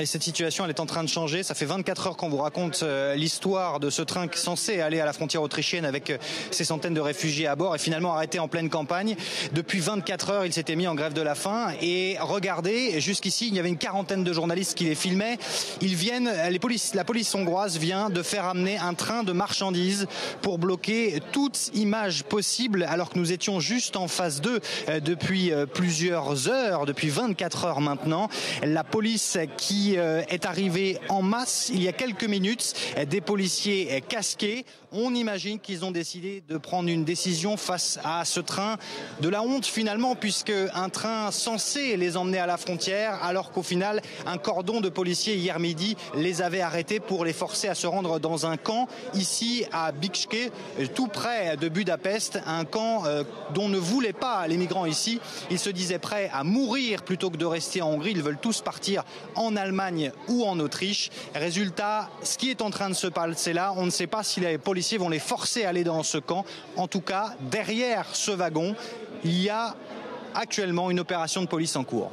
Et cette situation, elle est en train de changer. Ça fait 24 heures qu'on vous raconte l'histoire de ce train censé aller à la frontière autrichienne avec ces centaines de réfugiés à bord et finalement arrêté en pleine campagne. Depuis 24 heures, il s'était mis en grève de la faim. Et regardez, jusqu'ici, il y avait une quarantaine de journalistes qui les filmaient. La police hongroise vient de faire amener un train de marchandises pour bloquer toute image possible, alors que nous étions juste en phase 2 depuis plusieurs heures, depuis 24 heures maintenant. La police qui est arrivé en masse il y a quelques minutes, des policiers casqués. On imagine qu'ils ont décidé de prendre une décision face à ce train. De la honte finalement, puisque un train censé les emmener à la frontière, alors qu'au final un cordon de policiers hier midi les avait arrêtés pour les forcer à se rendre dans un camp ici à Bicske, tout près de Budapest, un camp dont ne voulaient pas les migrants ici. Ils se disaient prêts à mourir plutôt que de rester en Hongrie. Ils veulent tous partir en Allemagne ou en Autriche. Résultat, ce qui est en train de se passer là, on ne sait pas si les policiers vont les forcer à aller dans ce camp. En tout cas, derrière ce wagon, il y a actuellement une opération de police en cours.